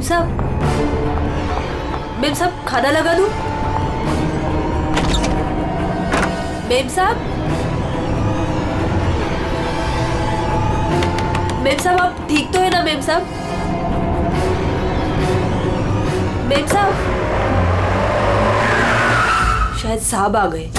Ma'am साहब खाना लगा दूं? मेम साहब आप ठीक तो है ना मेम साहब? मेम साहब शायद साहब आ गए।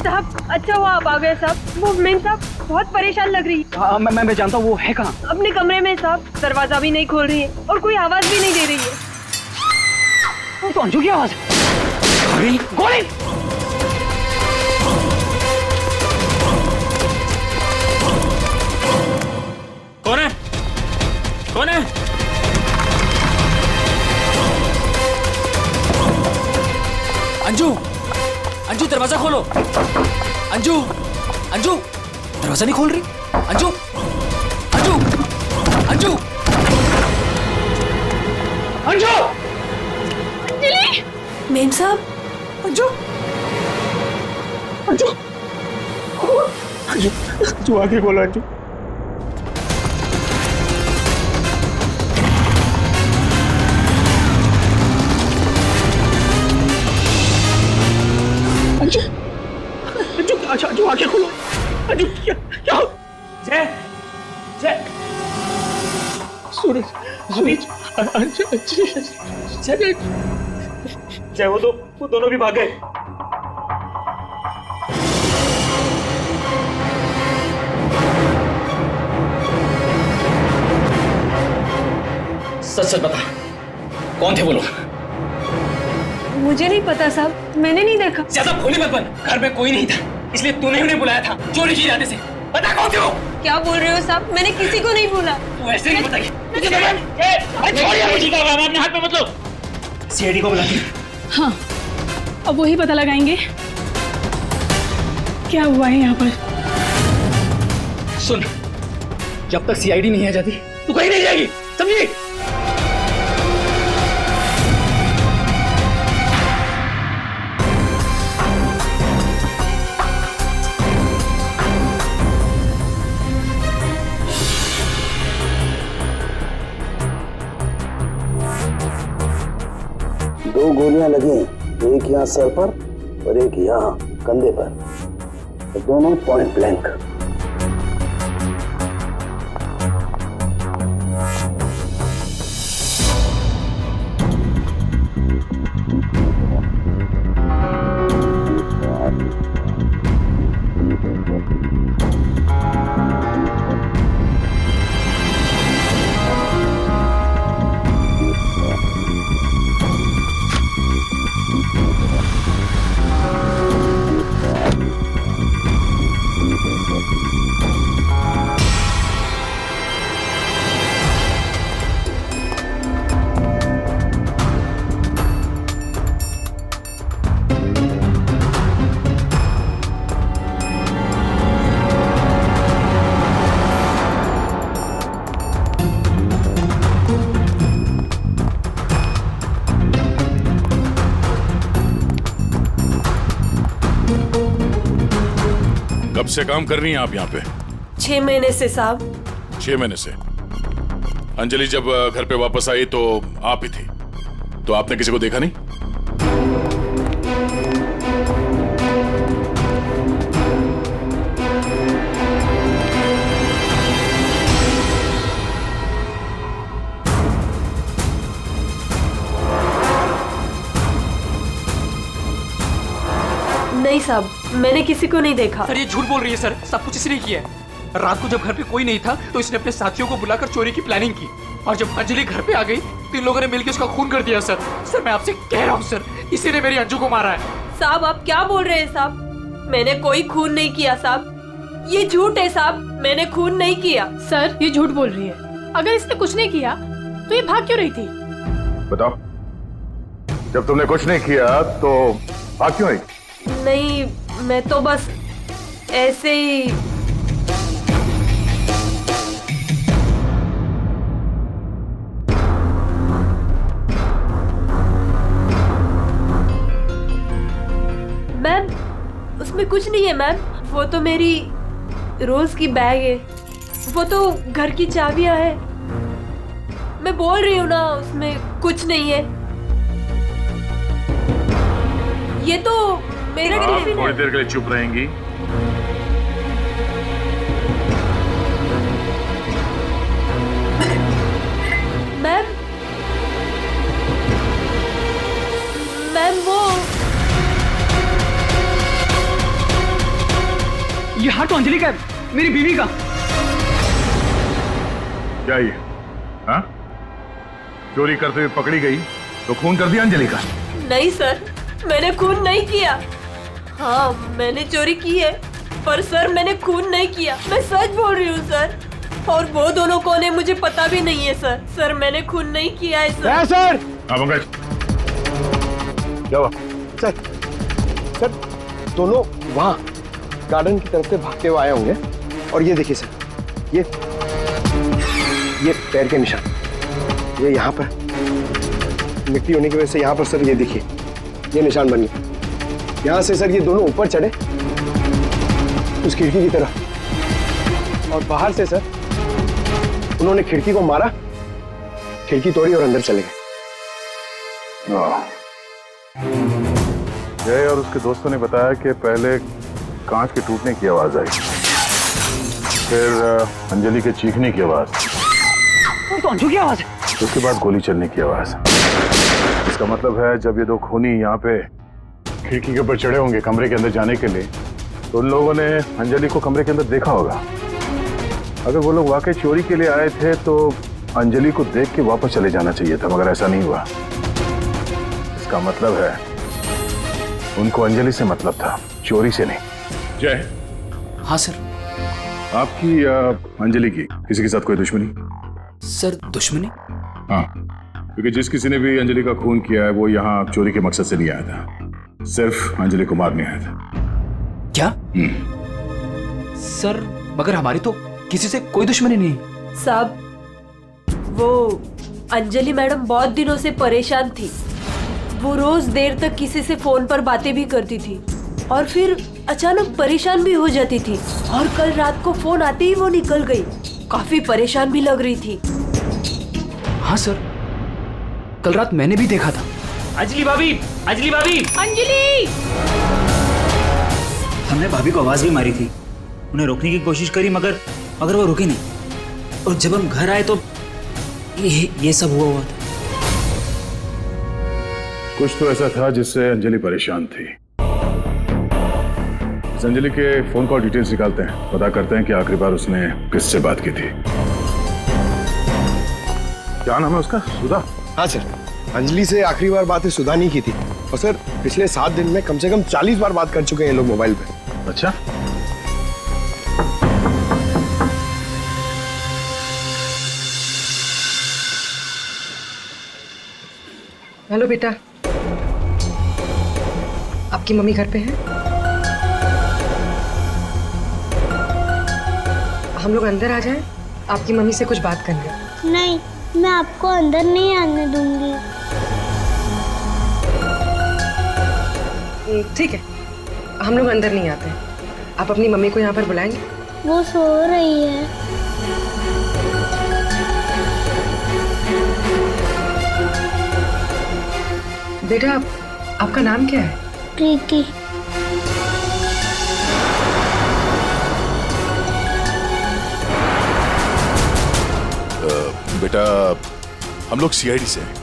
साहब अच्छा हुआ आप आ गए साहब। वो मेम साहब बहुत परेशान लग रही है। मैं जानता हूँ वो है कहाँ। अपने कमरे में साहब, दरवाजा भी नहीं खोल रही है और कोई आवाज भी नहीं दे रही है। तो अंजू की आवाज है। गोली कौन है? कौन है? अंजू अंजू दरवाजा खोलो। अंजू अंजू दरवाजा नहीं खोल रही। अंजू अंजू अंजू अंजू अंजलि! मेम साहब अंजू अंजू अंजू तू आगे बोलो। अंजू अंजू अंजू अच्छा अंजू आगे खोलो। अंजू क्या क्या? जय जय सूरज सूरज अंजू जय जय वो दोनों भी भाग गए। सच सच बता कौन थे वो लोग? मुझे नहीं पता साहब, मैंने नहीं देखा। ज्यादा भोली मत बन। घर में कोई नहीं था इसलिए तूने उन्हें बुलाया था चोरी की इरादे से। बता कौन थे वो? क्या बोल रहे हो साहब? मैंने किसी को नहीं बोला। तू ऐसे नहीं बताइए। अपने हाथ में मत लो। सीआईडी को बुलाती। हाँ अब वही पता लगाएंगे क्या हुआ है यहाँ पर। सुन जब तक सीआईडी नहीं आ जाती तू कहीं नहीं जाएगी, समझी? दो गोलियां लगी, एक यहाँ सर पर और एक यहाँ कंधे पर, तो दोनों पॉइंट ब्लैंक। कब से काम कर रही हैं आप यहाँ पे? 6 महीने से साहब। 6 महीने से। अंजलि जब घर पे वापस आई तो आप ही थी, तो आपने किसी को देखा नहीं? नहीं साहब, मैंने किसी को नहीं देखा। सर ये झूठ बोल रही है सर, सब कुछ इसने किया है। रात को जब घर पे कोई नहीं था तो इसने अपने साथियों को बुलाकर चोरी की प्लानिंग की और जब अंजलि घर पे आ गई तो इन लोगों ने मिलकर उसका खून कर दिया। सर सर मैं आपसे कह रहा हूँ सर, इसी ने मेरी अंजू को मारा है। साहब आप क्या बोल रहे हैं साहब? मैंने कोई खून नहीं किया साहब, ये झूठ है साहब, मैंने खून नहीं किया। सर ये झूठ बोल रही है, अगर इसने कुछ नहीं किया तो ये भाग क्यों रही थी? बताओ, जब तुमने कुछ नहीं किया तो भाग क्यों आई? नहीं, मैं तो बस ऐसे ही। मैम उसमें कुछ नहीं है मैम, वो तो मेरी रोज की बैग है। वो तो घर की चाबियां है। मैं बोल रही हूँ ना, उसमें कुछ नहीं है। ये तो मेरा टिफिन थोड़ी है। देर के लिए चुप रहेंगी। मैम, मैम वो ये हाथ तो अंजलि का है, मेरी बीवी का। क्या ये? हाँ? चोरी करते हुए पकड़ी गई तो खून कर दिया अंजलि का? नहीं सर, मैंने खून नहीं किया। हाँ, मैंने चोरी की है, पर सर मैंने खून नहीं किया। मैं सच बोल रही हूँ सर। और वो दोनों कौन है मुझे पता भी नहीं है सर। सर मैंने खून नहीं किया है सर। सर हाँ पंकज, क्या हुआ? सर दोनों वहाँ गार्डन की तरफ से भागते हुए आए होंगे। और ये देखिए सर, ये पैर के निशान, ये यहाँ पर मिट्टी होने की वजह से यहाँ पर सर ये देखिए ये निशान बन गया। यहाँ से सर ये दोनों ऊपर चढ़े उस खिड़की की तरफ, और बाहर से सर उन्होंने खिड़की को मारा, खिड़की तोड़ी और अंदर चले गए। जय और उसके दोस्तों ने बताया कि पहले कांच के टूटने की आवाज आई, फिर अंजलि के चीखने की आवाज, तो अंजू की आवाज है। उसके बाद गोली चलने की आवाज। इसका मतलब है जब ये दो खूनी यहाँ पे खिड़की के ऊपर चढ़े होंगे कमरे के अंदर जाने के लिए, तो उन लोगों ने अंजलि को कमरे के अंदर देखा होगा। अगर वो लोग वाकई चोरी के लिए आए थे तो अंजलि को देख के वापस चले जाना चाहिए था, मगर ऐसा नहीं हुआ। इसका मतलब है उनको अंजलि से मतलब था, चोरी से नहीं। जय, हाँ सर। आपकी अंजलि की किसी के साथ कोई दुश्मनी? सर दुश्मनी? हाँ, क्योंकि जिस किसी ने भी अंजलि का खून किया है वो यहाँ चोरी के मकसद से नहीं आया था, सिर्फ अंजलि को मारने आया था। क्या? सर मगर हमारी तो किसी से कोई दुश्मनी नहीं। साहब, वो अंजलि मैडम बहुत दिनों से परेशान थी। वो रोज देर तक किसी से फोन पर बातें भी करती थी और फिर अचानक परेशान भी हो जाती थी। और कल रात को फोन आते ही वो निकल गई। काफी परेशान भी लग रही थी। हाँ सर, कल रात मैंने भी देखा था। अंजलि भाभी, अंजलि भाभी। अंजलि! हमने भाभी को आवाज भी मारी थी, उन्हें रोकने की कोशिश करी, मगर वो रुके नहीं। और जब हम घर आए तो ये सब हुआ था। कुछ तो ऐसा था जिससे अंजलि परेशान थी। इस अंजलि के फोन कॉल डिटेल्स निकालते हैं, पता करते हैं कि आखिरी बार उसने किससे बात की थी। क्या नाम है उसका? सुधा? हाँ सर, अंजलि से आखिरी बार बात सुधा नहीं की थी। और सर पिछले 7 दिन में कम से कम 40 बार बात कर चुके हैं ये लोग मोबाइल पे। अच्छा, हेलो बेटा, आपकी मम्मी घर पे है? हम लोग अंदर आ जाएं? आपकी मम्मी से कुछ बात करनी है। नहीं, मैं आपको अंदर नहीं आने दूंगी। ठीक है, हम लोग अंदर नहीं आते। आप अपनी मम्मी को यहाँ पर बुलाएंगे? वो सो रही है। बेटा, आपका नाम क्या है? प्रीति। बेटा हम लोग सीआईडी से हैं,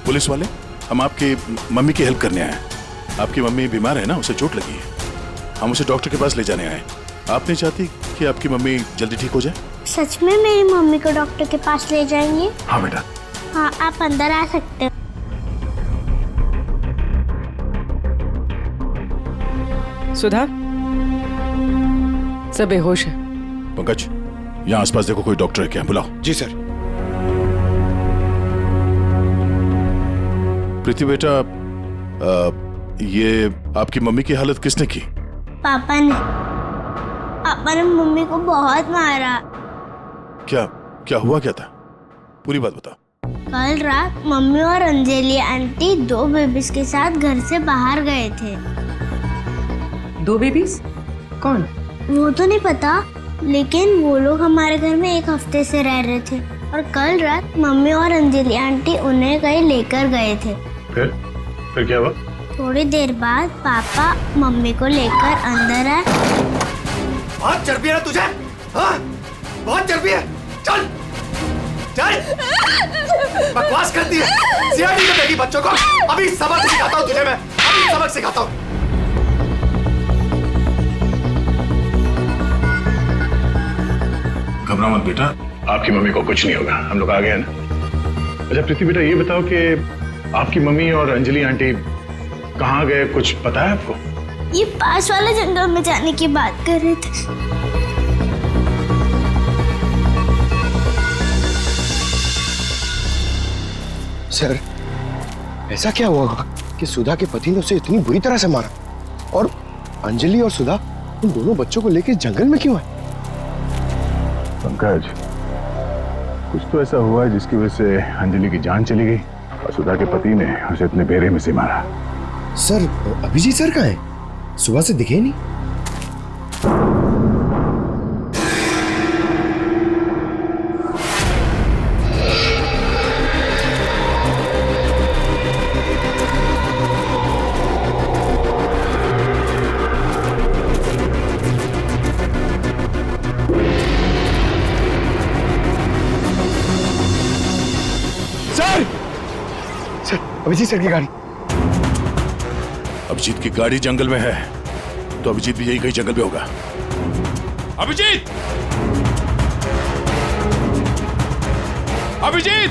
पुलिस वाले। हम आपकी मम्मी की हेल्प करने आए हैं। आपकी मम्मी बीमार है ना, उसे चोट लगी है। हम उसे डॉक्टर के पास ले जाने आए। आप नहीं चाहती कि आपकी मम्मी जल्दी ठीक हो जाए? सच में मेरी मम्मी को डॉक्टर के पास ले जाएंगे? हाँ बेटा। हाँ, आप अंदर आ सकते हो। सुधा, सब बेहोश है। पंकज, यहाँ आसपास देखो कोई डॉक्टर है क्या, बुलाओ। जी सर। प्रीति बेटा, ये आपकी मम्मी की हालत किसने की? पापा ने मम्मी को बहुत मारा। क्या हुआ क्या था? पूरी बात बताओ। कल रात मम्मी और अंजलि आंटी 2 बेबीज के साथ घर से बाहर गए थे। 2 बेबीज? कौन? वो तो नहीं पता, लेकिन वो लोग हमारे घर में 1 हफ्ते से रह रहे थे और कल रात मम्मी और अंजलि आंटी उन्हें कहीं लेकर गए थे। फिर क्या हुआ? थोड़ी देर बाद पापा मम्मी को लेकर अंदर आए। बहुत चर्बी है ना तुझे? हाँ? बहुत चर्बी है। चल चल, बकवास करती है। सीआईडी में देगी बच्चों को। अभी सबक सिखाता हूँ तुझे मैं, अभी सबक सिखाता हूँ। घबरा मत बेटा, आपकी मम्मी को कुछ नहीं होगा, हम लोग आ गए हैं ना। अच्छा प्रीति बेटा, ये बताओ कि आपकी मम्मी और अंजलि आंटी कहाँ गए, कुछ पता है आपको? ये पास वाले जंगल में जाने की बात कर रहे थे। सर, ऐसा क्या हुआ होगा कि सुधा के पति ने उसे इतनी बुरी तरह से मारा, और अंजलि और सुधा उन दोनों बच्चों को लेकर जंगल में क्यों आए? पंकज, कुछ तो ऐसा हुआ है जिसकी वजह से अंजलि की जान चली गई और सुधा के पति ने उसे इतने बेरे में से मारा। सर, अभिजीत सर कहाँ है? सुबह से दिखे नहीं। सर, अभिजीत सर की गाड़ी। अभिजीत की गाड़ी जंगल में है, तो अभिजीत भी यही कहीं जंगल में होगा। अभिजीत! अभिजीत!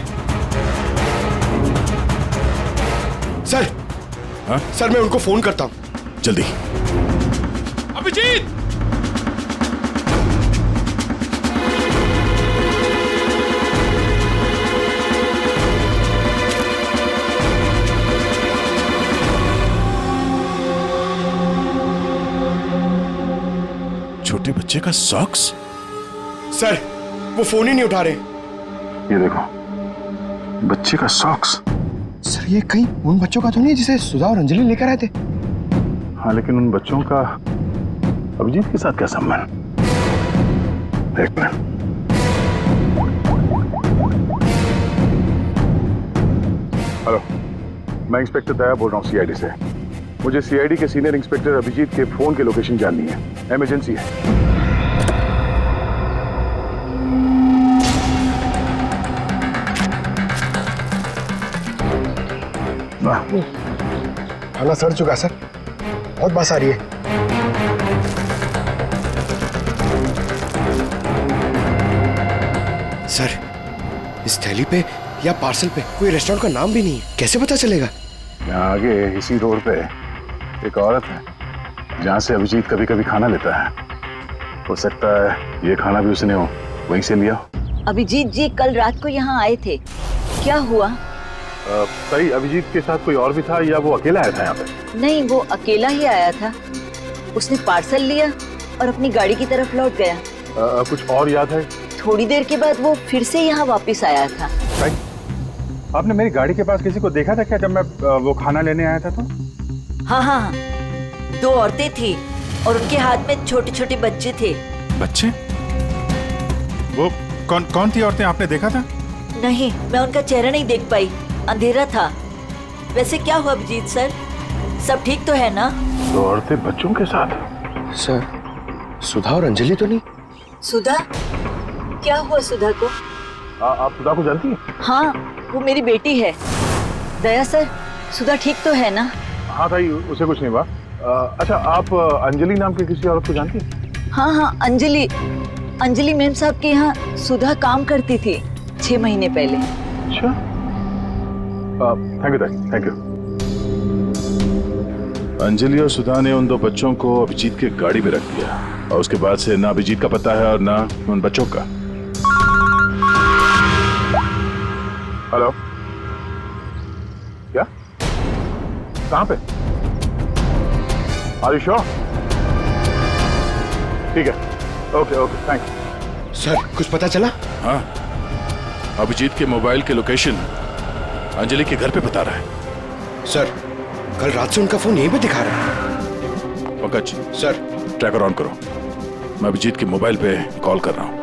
सर, हाँ? सर मैं उनको फोन करता हूँ। जल्दी। अभिजीत! छोटे बच्चे का सॉक्स? सर, वो फोन ही नहीं उठा रहे। ये देखो, बच्चे का सॉक्स। सर, ये कहीं उन बच्चों का तो नहीं जिसे सुधा और अंजलि लेकर आए थे? हाँ, लेकिन उन बच्चों का अभिजीत के साथ क्या संबंध? एक मिनट। हेलो, मैं इंस्पेक्टर दया बोल रहा हूँ सीआईडी से। मुझे सीआईडी के सीनियर इंस्पेक्टर अभिजीत के फोन की लोकेशन जाननी है, इमरजेंसी है। थाना सड़ चुका सर, बहुत बस आ रही है। सर, इस थैली पे या पार्सल पे कोई रेस्टोरेंट का नाम भी नहीं है, कैसे पता चलेगा? यहाँ आगे इसी रोड पे एक औरत है जहाँ से अभिजीत कभी कभी खाना लेता है। हो सकता है ये खाना भी उसने वहीं से लिया। अभिजीत जी कल रात को यहाँ आए थे, क्या हुआ? सही, अभिजीत के साथ कोई और भी था या वो अकेला आया था यहाँ पे? नहीं, वो अकेला ही आया था। उसने पार्सल लिया और अपनी गाड़ी की तरफ लौट गया। कुछ और याद है? थोड़ी देर के बाद वो फिर से यहाँ वापस आया था। भाई, आपने मेरी गाड़ी के पास किसी को देखा था क्या जब मैं वो खाना लेने आया था तो? हाँ हाँ, 2 औरतें थी और उनके हाथ में छोटे छोटे बच्चे थे। बच्चे? वो कौन थी औरतें, आपने देखा था? नहीं, मैं उनका चेहरा नहीं देख पाई, अंधेरा था। वैसे क्या हुआ अभिजीत सर, सब ठीक तो है ना? 2 औरतें बच्चों के साथ? सर, सुधा और अंजलि तो नहीं? सुधा? क्या हुआ सुधा को? आप सुधा को जानती हैं? हाँ, वो मेरी बेटी है। दया सर, सुधा ठीक तो है ना? हाँ भाई, उसे कुछ नहीं हुआ। अच्छा, आप अंजलि नाम की किसी औरत को जानती हैं? हाँ हाँ, अंजलि मैम साहब के यहाँ सुधा काम करती थी 6 महीने पहले। अच्छा, थैंक यू। अंजलि और सुधा ने उन 2 बच्चों को अभिजीत के गाड़ी में रख दिया और उसके बाद से ना अभिजीत का पता है और ना उन बच्चों का। हेलो, क्या? कहाँ पे? Are you sure? ठीक है, ओके, थैंक यू। सर, कुछ पता चला? हाँ, अभिजीत के मोबाइल की लोकेशन अंजलि के घर पे बता रहा है। सर, कल रात से उनका फोन यहीं पे दिखा रहा है। पंकज सर, ट्रैकर ऑन करो। मैं अभिजीत के मोबाइल पे कॉल कर रहा हूँ।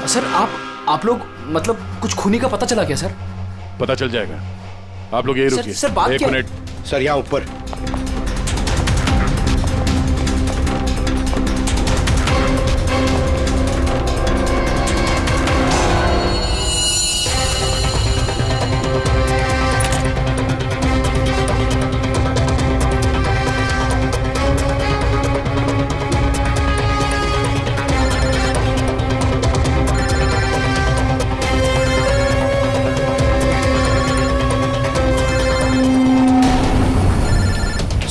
सर आप लोग मतलब कुछ खूनी का पता चला क्या सर? पता चल जाएगा, आप लोग यही रुकिए। सर बात एक क्या? मिनट सर यहाँ ऊपर।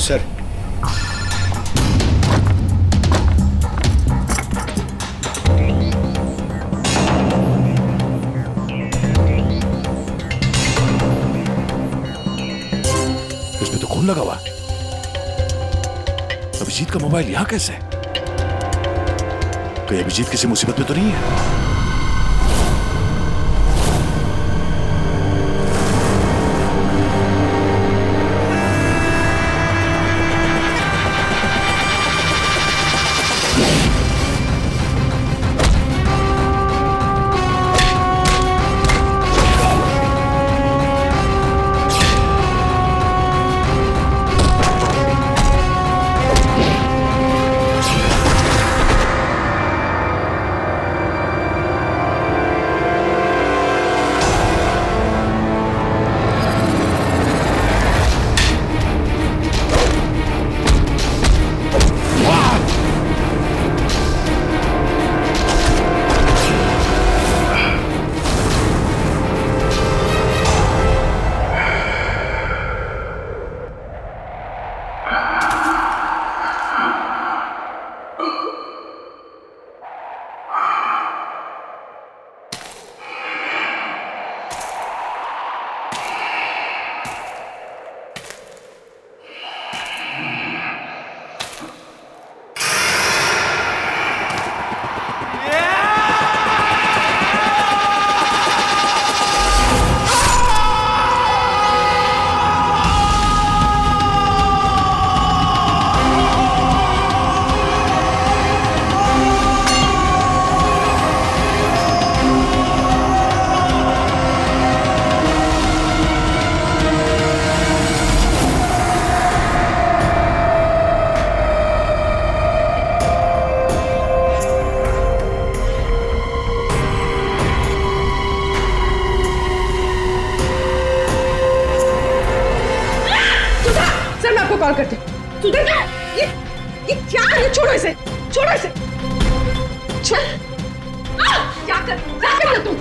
सर इसमें तो खून लगा हुआ। अभिजीत का मोबाइल यहां कैसे? कहीं अभिजीत किसी मुसीबत में तो नहीं है? कॉल करते। सुधर, ये क्या है? छोड़ो इसे, छोड़ो इसे। क्या कर रही हो तुम?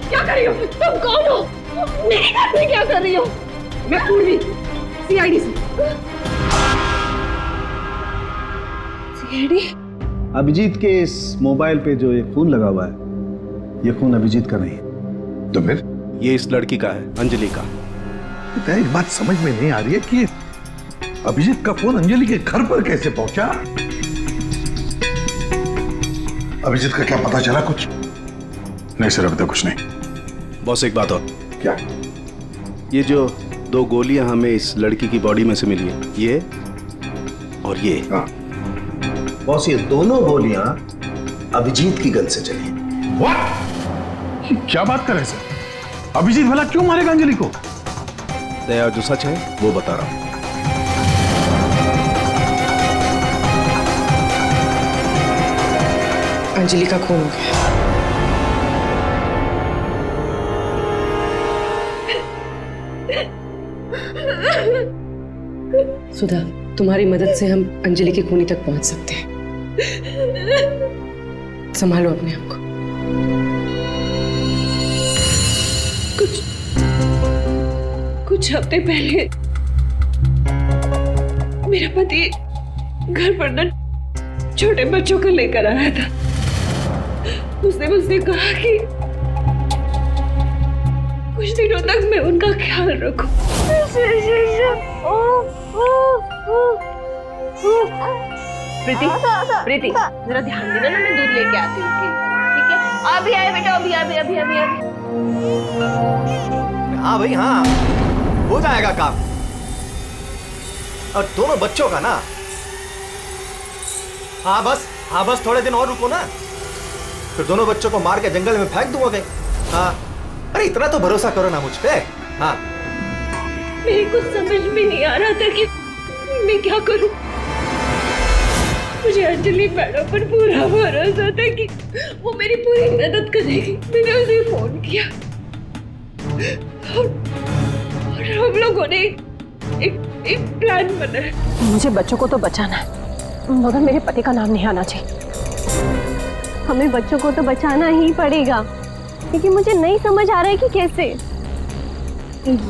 क्या कर रही हो? तुम कौन हो? मेरे घर में क्या कर रही हो? मैं पूर्वी, सीआईडी से। सीआईडी? अभिजीत के इस मोबाइल पे जो ये खून लगा हुआ है, ये खून अभिजीत का नहीं है। तो फिर? ये इस लड़की का है, अंजलि का। एक बात समझ में नहीं आ रही है कि अभिजीत का फोन अंजलि के घर पर कैसे पहुंचा? अभिजीत का क्या पता चला कुछ? नहीं सर, अभी तक कुछ नहीं। बॉस एक बात और। क्या? ये जो 2 गोलियां हमें इस लड़की की बॉडी में से मिली है, ये और ये। हाँ। बॉस ये दोनों गोलियां अभिजीत की गन से चली हैं। What? क्या बात कर रहे हैं सर? अभिजीत भला क्यों मारेगा अंजलि को? दया, जो सच है वो बता रहा हूं। अंजलि का खून हो गया। सुधा, तुम्हारी मदद से हम अंजलि की खूनी तक पहुंच सकते हैं। संभालो अपने आप को। कुछ हफ्ते पहले मेरा पति घर पर न छोटे बच्चों को लेकर आया था। उसने मुझसे कहा कि कुछ दिनों तक मैं उनका ख्याल रखूं। प्रीति, प्रीति, जरा ध्यान देना ना, मैं दूध लेके आती हूँ, ठीक है? अभी आए बेटा, अभी अभी अभी अभी अभी। हाँ भाई हाँ, हो जाएगा काम। और दोनों बच्चों का ना। हाँ बस थोड़े दिन और रुको ना, फिर दोनों बच्चों को मार के जंगल में फेंक दूंगा कहीं। हाँ, अरे इतना तो भरोसा करो ना मुझ पे। हाँ, मेरे को समझ में नहीं आ रहा था कि मैं क्या करूं। मुझे अंजलि मैडम पर पूरा भरोसा था कि वो मेरी पूरी मदद करेगी। मैंने उसे फोन किया और हम लोगों ने एक प्लान बनाया। मुझे बच्चों को तो बचाना है, मगर मेरे पति का नाम नहीं आना चाहिए। हमें बच्चों को तो बचाना ही पड़ेगा, लेकिन मुझे नहीं समझ आ रहा है कि कैसे।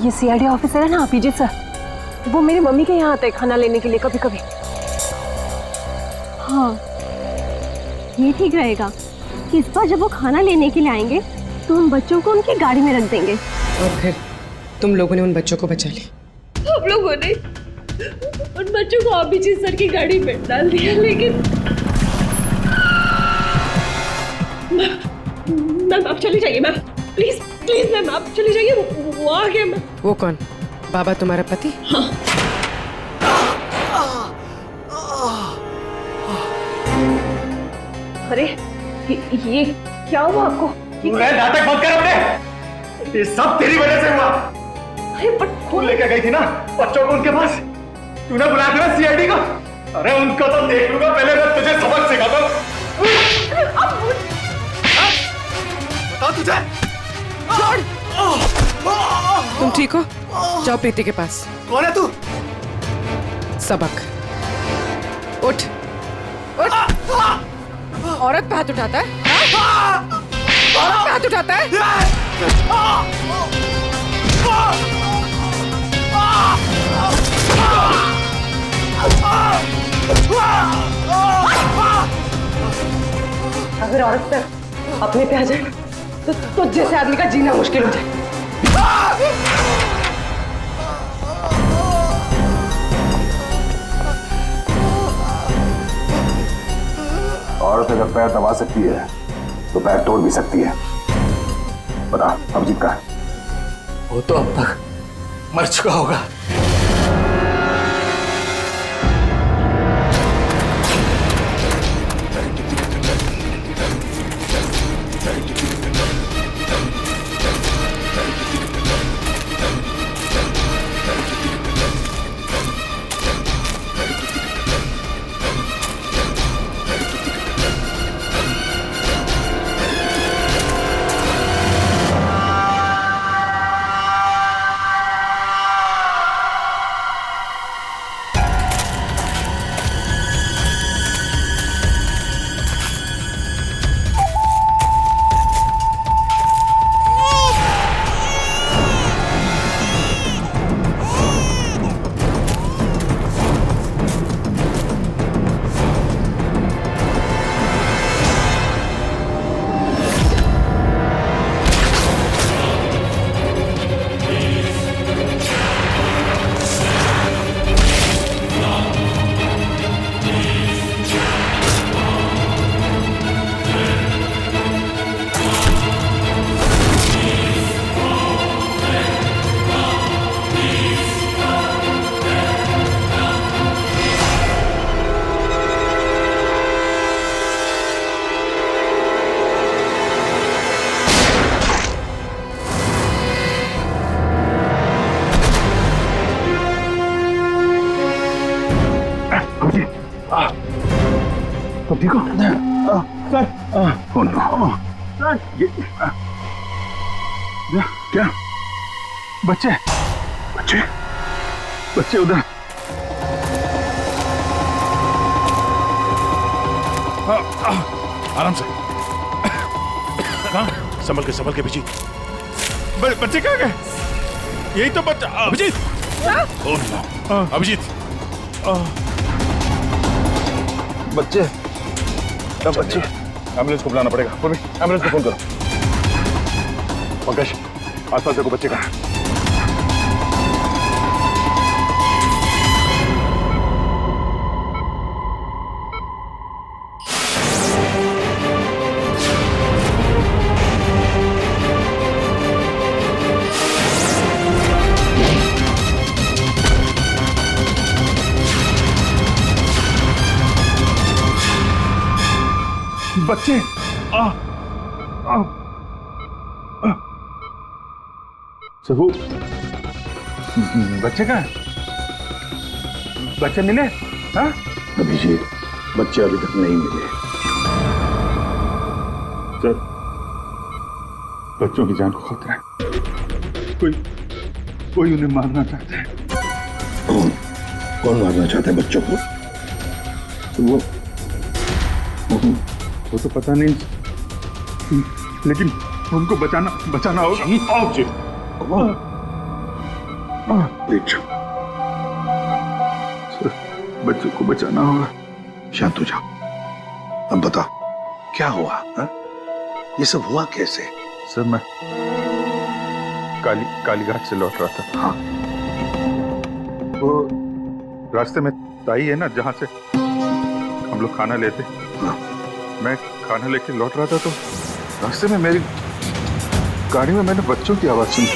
ये सीआईडी ऑफिसर है ना अभिजीत सर, वो मेरी मम्मी के यहाँ आते हैं खाना लेने के लिए कभी कभी। हाँ, ये ठीक रहेगा कि इस बार जब वो खाना लेने के लिए आएंगे तो हम बच्चों को उनकी गाड़ी में रख देंगे। और फिर तुम लोगों ने उन बच्चों को बचा लिया। हम लोगों ने उन बच्चों को अभिजीत सर की गाड़ी में डाल दिया, लेकिन मैम आप चली जाइए मैम, प्लीज प्लीज मैम आप चली जाइए। वो आ गया मैम। वो कौन? बाबा तुम्हारा पति? हाँ। अरे ये क्या हुआ आपको? नाटक मत कर अपने, ये सब तेरी वजह से हुआ। अरे पर तू लेकर गई थी ना बच्चों को उनके पास, तूने बुलाया था ना सीआईडी को। अरे उनको तो देख लूंगा, पहले मैं तुझे सबक सिखाता हूं। बता तुझे। तुम ठीक हो? जाओ प्रीति के पास। कौन है तू? सबक। उठ उठ। औरत पे हाथ उठाता है? औरत पे हाथ उठाता है? अगर औरत पे अपने पे आ जाए तो जैसे आदमी का जीना मुश्किल हो जाए। औरत अगर पैर दबा सकती है तो पैर तोड़ भी सकती है। बता अभिजीत का? वो तो अब तक मर चुका होगा। तुम ठीक हो? सर क्या बच्चे बच्चे बच्चे उधर। आराम से। कहाँ? संभल के पीछे। बच्चे कहाँ गए? यही तो बच्चा। अभिजीत। अभिजीत बच्चे बच्चे एम्बुलेंस को बुलाना पड़ेगा। एम्बुलेंस को फोन करो। पंकज आसपास देखो बच्चे कहाँ। बच्चे सर वो बच्चे कहाँ हैं? बच्चे मिले? हाँ? अभिजीत, बच्चे अभी तक नहीं मिले। सर, बच्चों की जान को खतरा है। कोई उन्हें मारना चाहता है। कौन मारना चाहता है बच्चों को? वो तो पता नहीं, लेकिन उनको बचाना होगा। आओ जी। बच्चों को बचाना होगा। शांत हो जाओ। अब बताओ क्या हुआ? हा? ये सब हुआ कैसे? सर मैं कालीघाट से लौट रहा था। हाँ। वो रास्ते में ताई है ना जहाँ से हम लोग खाना लेते। हाँ। मैं खाना लेके लौट रहा था तो रास्ते में मेरी गाड़ी में मैंने बच्चों की आवाज सुनी।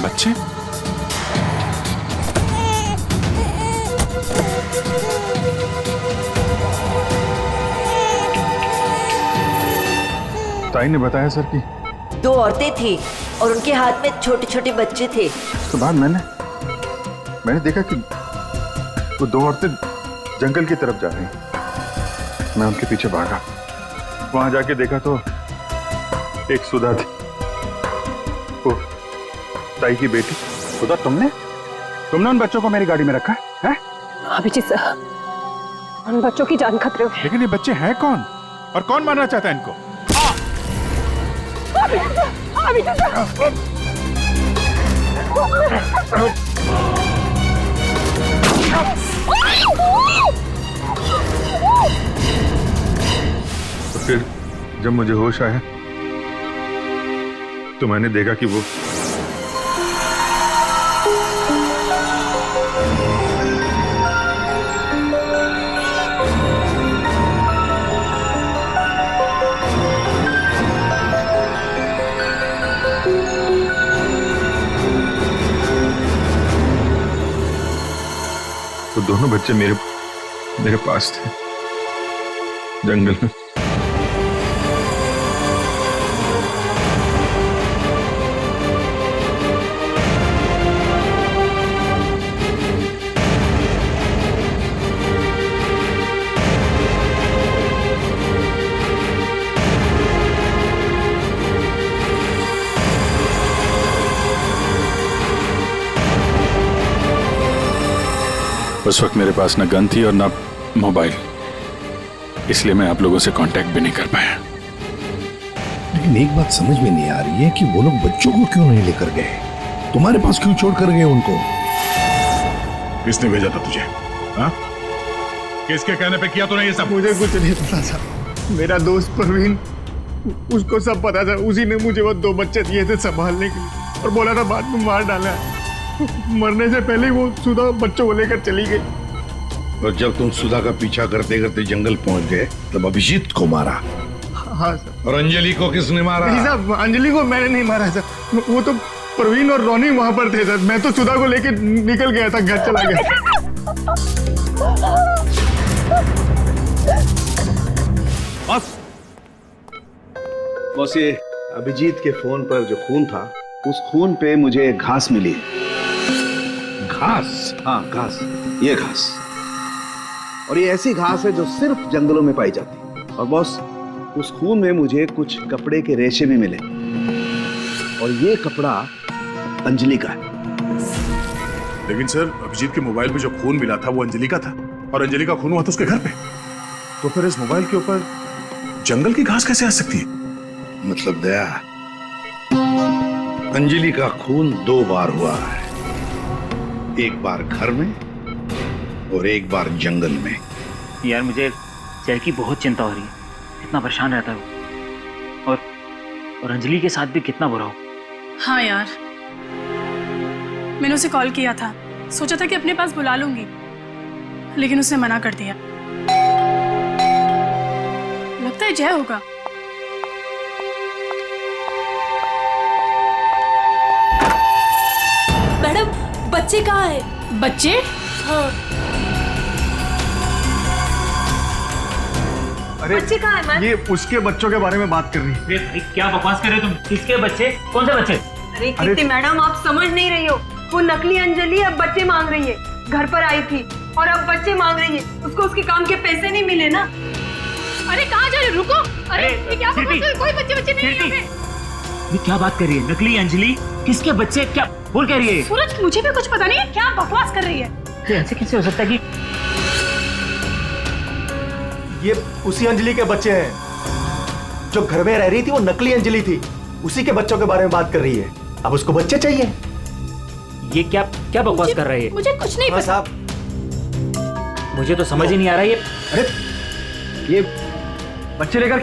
बच्चे? ताई ने बताया सर कि 2 औरतें थी और उनके हाथ में छोटे छोटे बच्चे थे। उसके बाद मैंने देखा कि वो 2 औरतें जंगल की तरफ जा रही हैं। मैं उनके पीछे भागा। वहां जाके देखा तो एक सुधा थी, वो ताई की बेटी। सुधा, तुमने उन बच्चों को मेरी गाड़ी में रखा है? अभिजीत सर, उन बच्चों की जान खतरे में। लेकिन ये बच्चे हैं कौन और कौन मारना चाहता है इनको? तो फिर जब मुझे होश आया तो मैंने देखा कि वो दोनों बच्चे मेरे पास थे जंगल में। उस वक्त मेरे पास ना गन थी और ना मोबाइल, इसलिए मैं आप लोगों से कांटेक्ट भी नहीं कर पाया। लेकिन एक बात समझ में नहीं आ रही है कि वो लोग बच्चों को क्यों नहीं लेकर गए? तुम्हारे पास क्यों छोड़ कर गए उनको? किसने भेजा था तुझे? हाँ? किसके कहने पे किया तूने ये सब? मुझे कुछ नहीं पता था। मेरा दोस्त परवीन, उसको सब पता था। उसी ने मुझे वो 2 बच्चे दिए थे संभालने के लिए और बोला था बाद में मार डाला है। मरने से पहले वो सुधा बच्चों को लेकर चली गई। और जब तुम सुधा का पीछा करते करते जंगल पहुंच गए तब अभिजीत को मारा? हाँ सर। और अंजलि को किसने मारा? नहीं साहब, अंजलि को मैंने नहीं मारा सर। वो तो परवीन और रोनी वहां पर थे सर। मैं तो सुधा को लेकर निकल गया था, घर चला गया। बस ये अभिजीत के फोन पर जो खून था, उस खून पे मुझे घास मिली। घास? हाँ घास, ये घास। और ये ऐसी घास है जो सिर्फ जंगलों में पाई जाती है। और बॉस, उस खून में मुझे कुछ कपड़े के रेशे भी मिले और ये कपड़ा अंजलि का है। लेकिन सर, अभिजीत के मोबाइल में जो खून मिला था वो अंजलि का था और अंजलि का खून हुआ था उसके घर पे। तो फिर इस मोबाइल के ऊपर जंगल की घास कैसे आ सकती है? मतलब दया, अंजलि का खून 2 बार हुआ है, एक बार घर में और एक बार जंगल में। यार मुझे जय की बहुत चिंता हो रही है। कितना परेशान रहता है वो, और अंजलि के साथ भी कितना बुरा हो। हाँ यार, मैंने उसे कॉल किया था, सोचा था कि अपने पास बुला लूंगी, लेकिन उसने मना कर दिया। लगता है जय होगा। बच्चे कहाँ हैं? बच्चे? हाँ। अरे बच्चे कहाँ हैं? ये उसके बच्चों के बारे में बात कर रही है। अरे भाई क्या बकवास कर रहे हो तुम? किसके बच्चे? कौन से बच्चे? अरे कीर्ति मैडम, आप समझ नहीं रही हो। वो नकली अंजलि अब बच्चे मांग रही है। घर पर आई थी और अब बच्चे मांग रही है। उसको उसके काम के पैसे नहीं मिले ना। अरे कहाँ जा रहे हो? रुको। अरे ये क्या बकवास है? कोई बच्चे नहीं है यहाँ पे। ये क्या बात कर रही है? नकली अंजलि? किसके बच्चे? क्या बोल कह रही है? सूरज, मुझे भी कुछ पता नहीं है। क्या बकवास कर रही है? ये ऐसे कैसे हो सकता है कि ये उसी अंजलि के बच्चे हैं जो घर में रह रही थी। वो नकली अंजलि थी। उसी के बच्चों के बारे में बात कर रही है। अब उसको बच्चे चाहिए। ये क्या बकवास कर रही है? मुझे कुछ नहीं पता। मुझे तो समझ ही नहीं आ रहा है। अरे ये बच्चे लेकर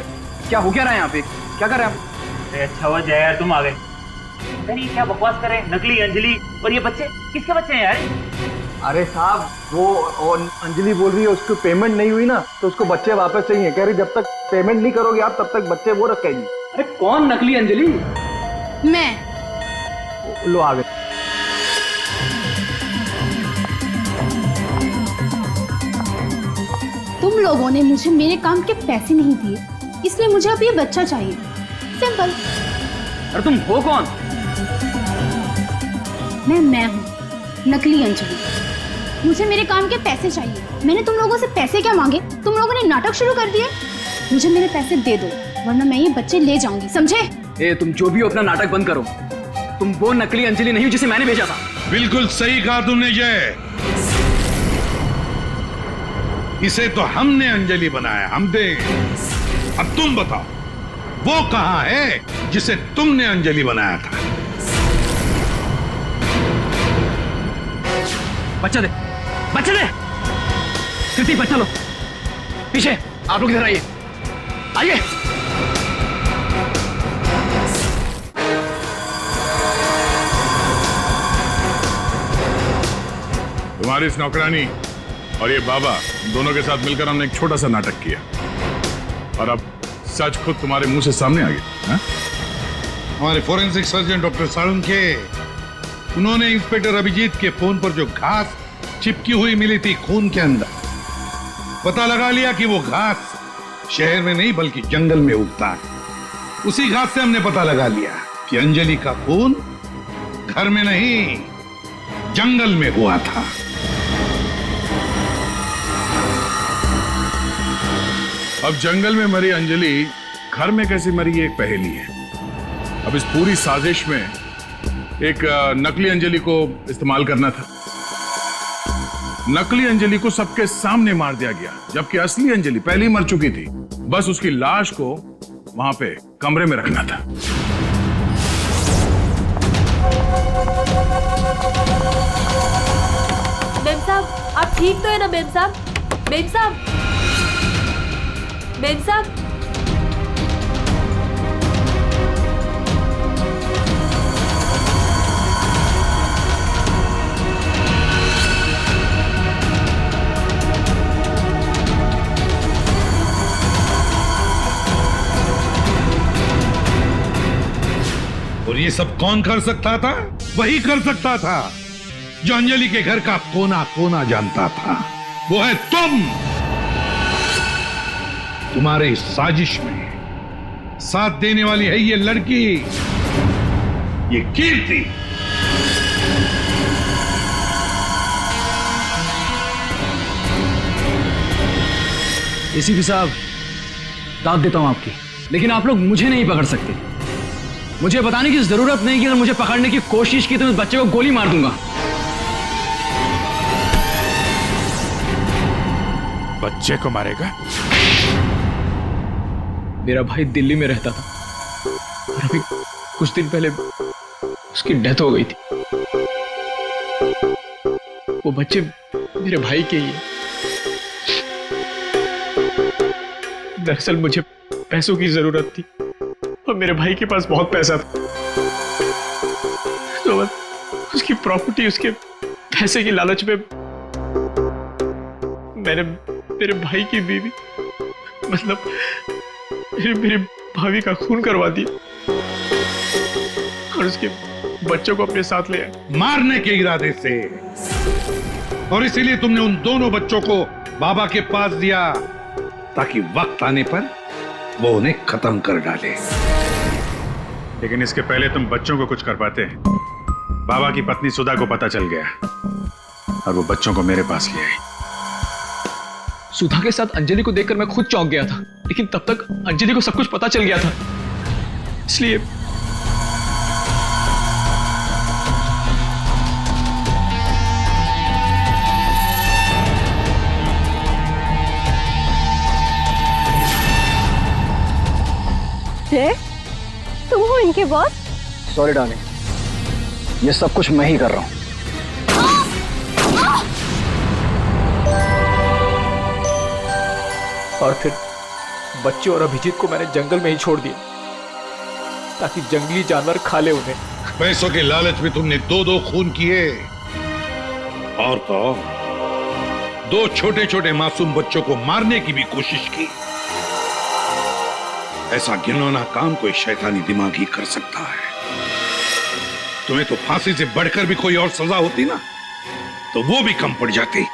क्या हो क्या रहा है यहाँ पे? क्या कर रहे हैं आप? अरे अच्छा हुआ जय यार तुम आ गए। नहीं क्या बकवास कर रहे हैं? नकली अंजलि और ये बच्चे किसके बच्चे हैं यार? अरे साहब, वो अंजलि बोल रही है उसको पेमेंट नहीं हुई ना, तो उसको बच्चे वापस चाहिए। कह रही जब तक पेमेंट नहीं करोगे आप तब तक बच्चे वो रखेगी। अरे कौन नकली अंजलि? मैं। लो आ गए। तुम लोगों ने मुझे मेरे काम के पैसे नहीं दिए, इसलिए मुझे अब ये बच्चा चाहिए। सिंपल। अरे तुम हो कौन? मैं हूँ नकली अंजलि। मुझे मेरे काम के पैसे चाहिए। मैंने तुम लोगों से पैसे क्या मांगे? तुम लोगों ने नाटक शुरू कर दिए। मुझे मेरे पैसे दे दो, वरना मैं ये बच्चे ले जाऊंगी, समझे? ए, तुम जो भी हो अपना नाटक बंद करो। तुम वो नकली अंजलि नहीं हो जिसे मैंने भेजा था। बिल्कुल सही कहा तुमने जय। इसे तो हमने अंजलि बनाया, हम दे। अब तुम बताओ वो कहां है जिसे तुमने अंजलि बनाया था? बच्चा दे, बच्चा दे। कृति बच्चा लो। पीछे आप लोग इधर आइए, आइए। तुम्हारी इस नौकरानी और ये बाबा दोनों के साथ मिलकर हमने एक छोटा सा नाटक किया और अब सच खुद तुम्हारे मुंह से सामने आ गया। हमारे फोरेंसिक सर्जन डॉक्टर साळुंखे, उन्होंने इंस्पेक्टर अभिजीत के फोन पर जो घास चिपकी हुई मिली थी खून के अंदर, पता लगा लिया कि वो घास शहर में नहीं बल्कि जंगल में उगता है। उसी घास से हमने पता लगा लिया कि अंजलि का खून घर में नहीं जंगल में हुआ था। अब जंगल में मरी अंजलि घर में कैसे मरी ये एक पहेली है। अब इस पूरी साजिश में एक नकली अंजलि को इस्तेमाल करना था। नकली अंजलि को सबके सामने मार दिया गया, जबकि असली अंजलि पहले ही मर चुकी थी। बस उसकी लाश को वहां पे कमरे में रखना था। मेम साहब, आप ठीक तो है ना मेम साहब? मेम साहब, मेम साहब, और ये सब कौन कर सकता था? वही कर सकता था जो अंजलि के घर का कोना कोना जानता था। वो है तुम। तुम्हारे इस साजिश में साथ देने वाली है ये लड़की, ये कीर्ति। एसीपी साहब, दाद देता हूं आपकी, लेकिन आप लोग मुझे नहीं पकड़ सकते। मुझे बताने की जरूरत नहीं कि अगर मुझे पकड़ने की कोशिश की तो उस बच्चे को गोली मार दूंगा। बच्चे को मारेगा? मेरा भाई दिल्ली में रहता था और अभी कुछ दिन पहले उसकी डेथ हो गई थी। वो बच्चे मेरे भाई के ही हैं। दरअसल मुझे पैसों की जरूरत थी और मेरे भाई के पास बहुत पैसा था, तो बस उसकी प्रॉपर्टी, उसके पैसे की लालच में मैंने मेरे भाई की बीवी, मतलब मेरी भाभी का खून करवा दिया और उसके बच्चों को अपने साथ ले आए। मारने के इरादे से, और इसीलिए तुमने उन दोनों बच्चों को बाबा के पास दिया ताकि वक्त आने पर वो उन्हें खत्म कर डाले। लेकिन इसके पहले तुम बच्चों को कुछ कर पाते। बाबा की पत्नी सुधा को पता चल गया और वो बच्चों को मेरे पास ले आई। सुधा के साथ अंजलि को देखकर मैं खुद चौंक गया था, लेकिन तब तक अंजलि को सब कुछ पता चल गया था, इसलिए तुम हो इनके बॉस? सॉरी डार्लिंग, ये सब कुछ मैं ही कर रहा हूं। और फिर बच्चे और अभिजीत को मैंने जंगल में ही छोड़ दिया ताकि जंगली जानवर खा ले उन्हें। पैसों के लालच में तुमने दो खून किए, और तो और, दो छोटे छोटे मासूम बच्चों को मारने की भी कोशिश की। ऐसा घिनौना काम कोई शैतानी दिमाग ही कर सकता है। तुम्हें तो फांसी से बढ़कर भी कोई और सजा होती ना, तो वो भी कम पड़ जाती।